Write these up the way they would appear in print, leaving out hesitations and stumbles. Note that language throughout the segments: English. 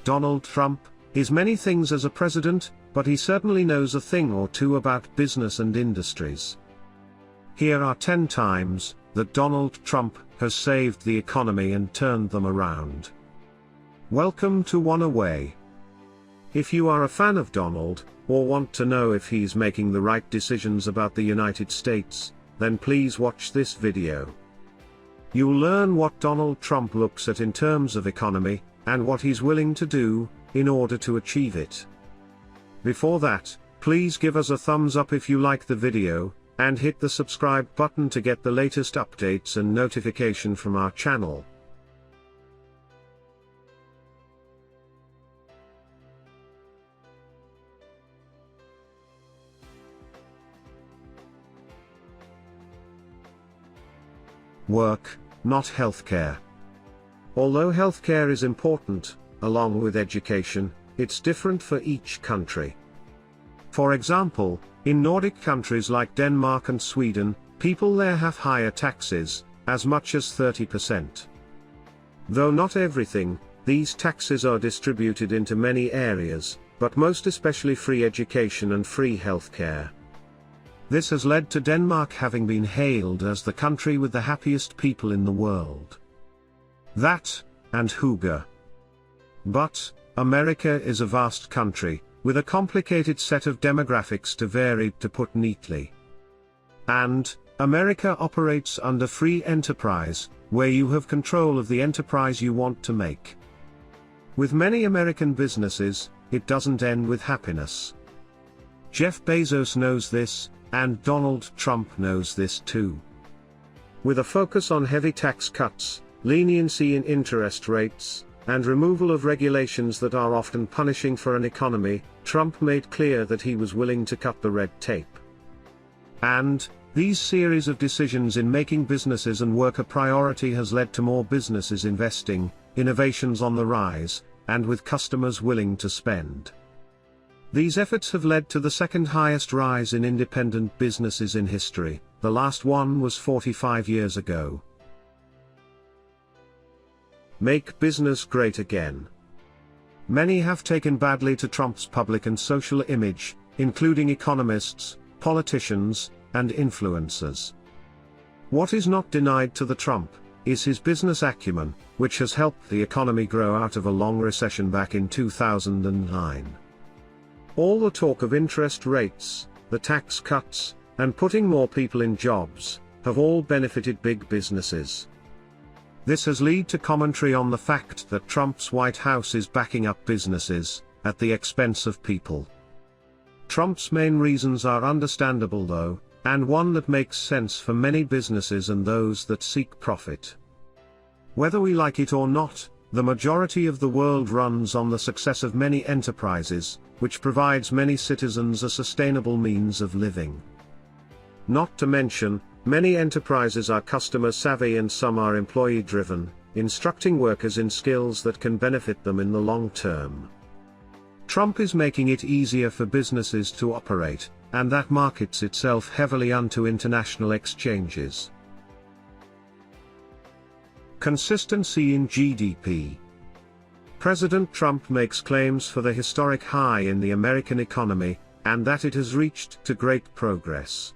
Donald Trump is many things as a president, but he certainly knows a thing or two about business and industries. Here are 10 times that Donald Trump has saved the economy and turned them around. Welcome to One Away. If you are a fan of Donald, or want to know if he's making the right decisions about the United States, then please watch this video. You'll learn what Donald Trump looks at in terms of economy, and what he's willing to do in order to achieve it. Before that, please give us a thumbs up if you like the video, and hit the subscribe button to get the latest updates and notification from our channel. Work, not healthcare. Although healthcare is important, along with education, it's different for each country. For example, in Nordic countries like Denmark and Sweden, people there have higher taxes, as much as 30%. Though not everything, these taxes are distributed into many areas, but most especially free education and free healthcare. This has led to Denmark having been hailed as the country with the happiest people in the world. That, and hygge. But, America is a vast country, with a complicated set of demographics to vary, to put neatly. And, America operates under free enterprise, where you have control of the enterprise you want to make. With many American businesses, it doesn't end with happiness. Jeff Bezos knows this, and Donald Trump knows this too. With a focus on heavy tax cuts, leniency in interest rates, and removal of regulations that are often punishing for an economy, Trump made clear that he was willing to cut the red tape. And, these series of decisions in making businesses and work a priority has led to more businesses investing, innovations on the rise, and with customers willing to spend. These efforts have led to the second highest rise in independent businesses in history. The last one was 45 years ago. Make business great again. Many have taken badly to Trump's public and social image, including economists, politicians, and influencers. What is not denied to the Trump is his business acumen, which has helped the economy grow out of a long recession back in 2009. All the talk of interest rates, the tax cuts, and putting more people in jobs, have all benefited big businesses. This has led to commentary on the fact that Trump's White House is backing up businesses, at the expense of people. Trump's main reasons are understandable though, and one that makes sense for many businesses and those that seek profit. Whether we like it or not, the majority of the world runs on the success of many enterprises, which provides many citizens a sustainable means of living. Not to mention, many enterprises are customer savvy and some are employee driven, instructing workers in skills that can benefit them in the long term. Trump is making it easier for businesses to operate, and that markets itself heavily onto international exchanges. Consistency in GDP. President Trump makes claims for the historic high in the American economy, and that it has reached to great progress.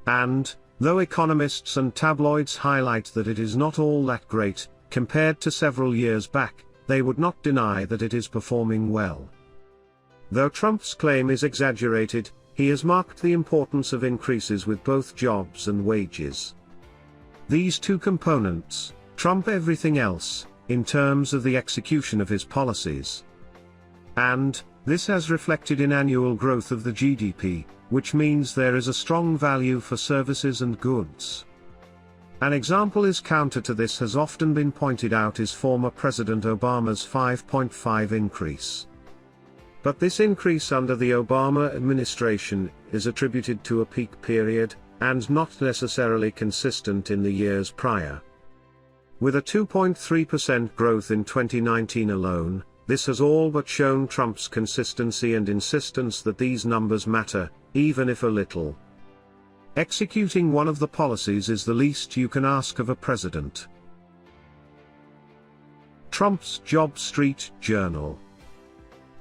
And, though economists and tabloids highlight that it is not all that great, compared to several years back, they would not deny that it is performing well. Though Trump's claim is exaggerated, he has marked the importance of increases with both jobs and wages. These two components trump everything else, in terms of the execution of his policies. And, this has reflected in annual growth of the GDP, which means there is a strong value for services and goods. An example is counter to this has often been pointed out is former President Obama's 5.5 increase. But this increase under the Obama administration is attributed to a peak period, and not necessarily consistent in the years prior. With a 2.3% growth in 2019 alone, this has all but shown Trump's consistency and insistence that these numbers matter, even if a little. Executing one of the policies is the least you can ask of a president. Trump's Job Street Journal.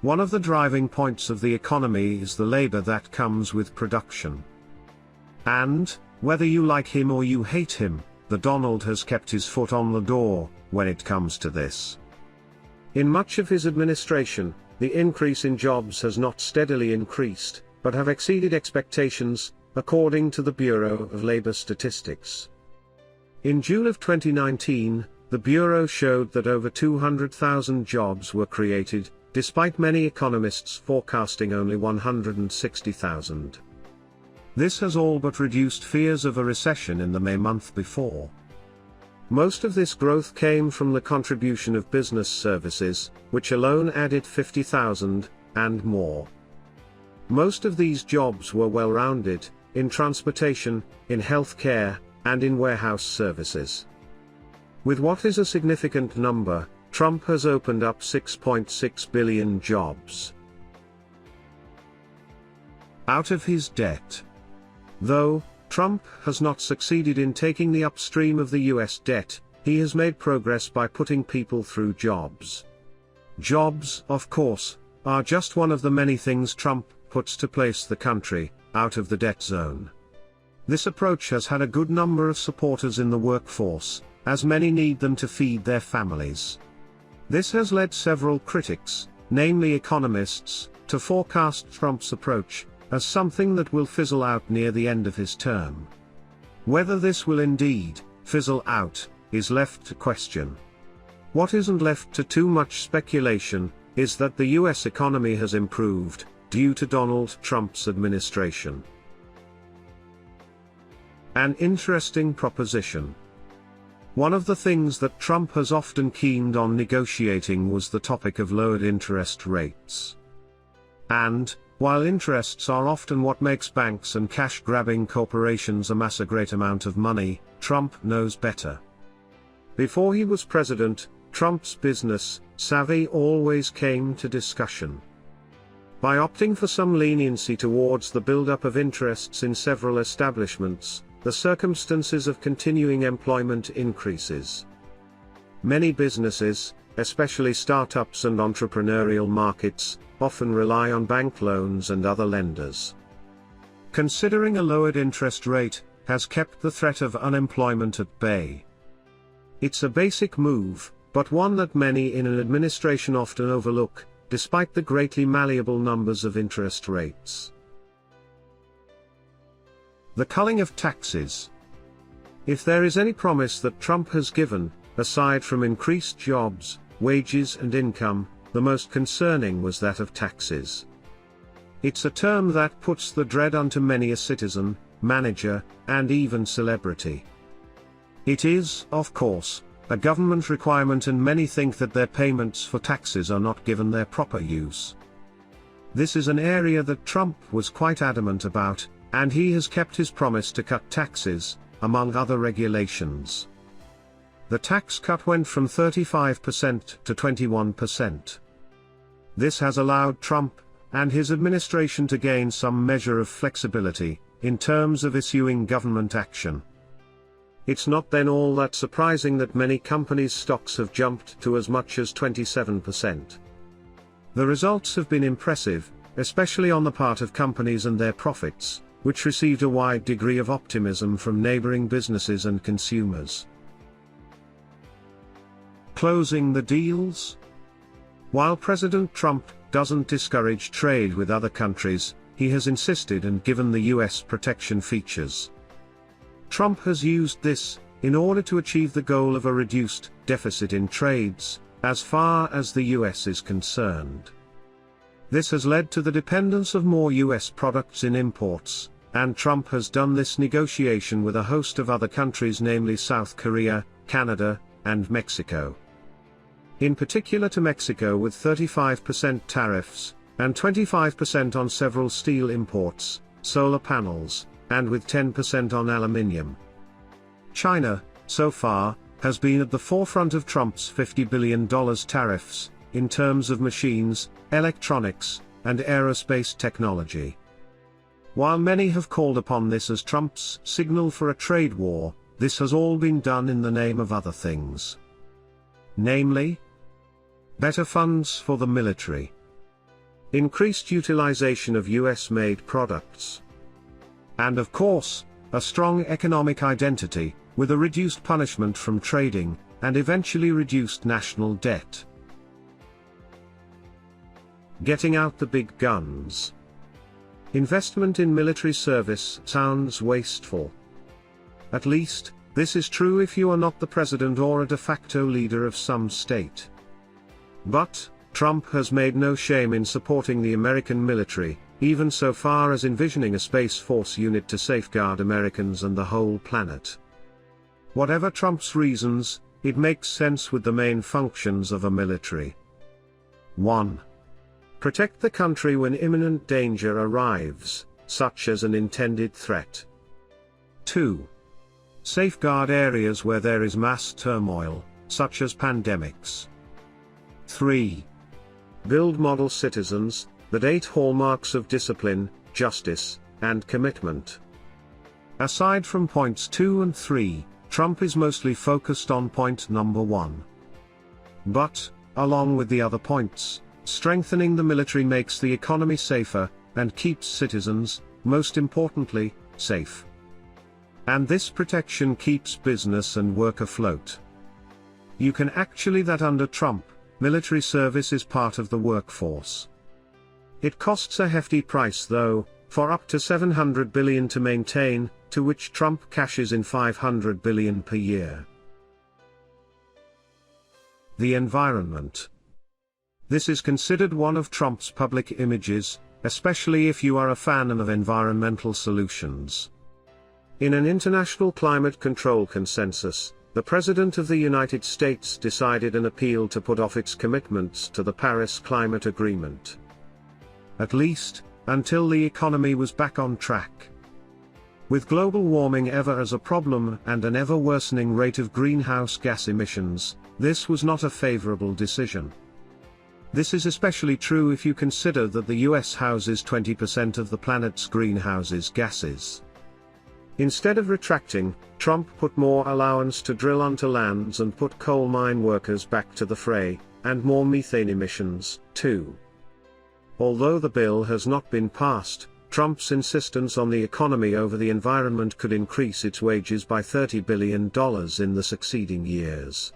One of the driving points of the economy is the labor that comes with production. And, whether you like him or you hate him, the Donald has kept his foot on the door, when it comes to this. In much of his administration, the increase in jobs has not steadily increased, but have exceeded expectations, according to the Bureau of Labor Statistics. In June of 2019, the Bureau showed that over 200,000 jobs were created, despite many economists forecasting only 160,000. This has all but reduced fears of a recession in the May month before. Most of this growth came from the contribution of business services, which alone added 50,000, and more. Most of these jobs were well-rounded, in transportation, in healthcare, and in warehouse services. With what is a significant number, Trump has opened up 6.6 billion jobs. Out of his debt. Though Trump has not succeeded in taking the upstream of the US debt, he has made progress by putting people through jobs. Jobs, of course, are just one of the many things Trump puts to place the country out of the debt zone. This approach has had a good number of supporters in the workforce, as many need them to feed their families. This has led several critics, namely economists, to forecast Trump's approach as something that will fizzle out near the end of his term. Whether this will indeed fizzle out is left to question. What isn't left to too much speculation is that the US economy has improved due to Donald Trump's administration. An interesting proposition. One of the things that Trump has often keened on negotiating was the topic of lowered interest rates. And, while interests are often what makes banks and cash-grabbing corporations amass a great amount of money, Trump knows better. Before he was president, Trump's business savvy always came to discussion. By opting for some leniency towards the buildup of interests in several establishments, the circumstances of continuing employment increases. Many businesses, especially startups and entrepreneurial markets, often rely on bank loans and other lenders. Considering a lowered interest rate has kept the threat of unemployment at bay. It's a basic move, but one that many in an administration often overlook, despite the greatly malleable numbers of interest rates. The culling of taxes. If there is any promise that Trump has given, aside from increased jobs, wages and income, the most concerning was that of taxes. It's a term that puts the dread unto many a citizen, manager, and even celebrity. It is, of course, a government requirement, and many think that their payments for taxes are not given their proper use. This is an area that Trump was quite adamant about, and he has kept his promise to cut taxes, among other regulations. The tax cut went from 35% to 21%. This has allowed Trump and his administration to gain some measure of flexibility in terms of issuing government action. It's not then all that surprising that many companies' stocks have jumped to as much as 27%. The results have been impressive, especially on the part of companies and their profits, which received a wide degree of optimism from neighboring businesses and consumers. Closing the deals? While President Trump doesn't discourage trade with other countries, he has insisted and given the US protection features. Trump has used this in order to achieve the goal of a reduced deficit in trades, as far as the US is concerned. This has led to the dependence of more US products in imports, and Trump has done this negotiation with a host of other countries, namely South Korea, Canada, and Mexico. In particular to Mexico, with 35% tariffs, and 25% on several steel imports, solar panels, and with 10% on aluminium. China, so far, has been at the forefront of Trump's $50 billion tariffs, in terms of machines, electronics, and aerospace technology. While many have called upon this as Trump's signal for a trade war, this has all been done in the name of other things. Namely, Better funds for the military. Increased utilization of US-made products. And of course, a strong economic identity, with a reduced punishment from trading, and eventually reduced national debt. Getting out the big guns. Investment in military service sounds wasteful. At least, this is true if you are not the president or a de facto leader of some state. But, Trump has made no shame in supporting the American military, even so far as envisioning a Space Force unit to safeguard Americans and the whole planet. Whatever Trump's reasons, it makes sense with the main functions of a military. 1. Protect the country when imminent danger arrives, such as an intended threat. 2. Safeguard areas where there is mass turmoil, such as pandemics. 3. Build model citizens, that 8 hallmarks of discipline, justice, and commitment. Aside from points 2 and 3, Trump is mostly focused on point number 1. But, along with the other points, strengthening the military makes the economy safer, and keeps citizens, most importantly, safe. And this protection keeps business and work afloat. You can actually that under Trump, military service is part of the workforce. It costs a hefty price though, for up to $700 billion to maintain, to which Trump cashes in $500 billion per year. The environment. This is considered one of Trump's public images, especially if you are a fan of environmental solutions. In an international climate control consensus, the President of the United States decided an appeal to put off its commitments to the Paris Climate Agreement. At least, until the economy was back on track. With global warming ever as a problem and an ever-worsening rate of greenhouse gas emissions, this was not a favorable decision. This is especially true if you consider that the US houses 20% of the planet's greenhouse gases. Instead of retracting, Trump put more allowance to drill onto lands and put coal mine workers back to the fray, and more methane emissions, too. Although the bill has not been passed, Trump's insistence on the economy over the environment could increase its wages by $30 billion in the succeeding years.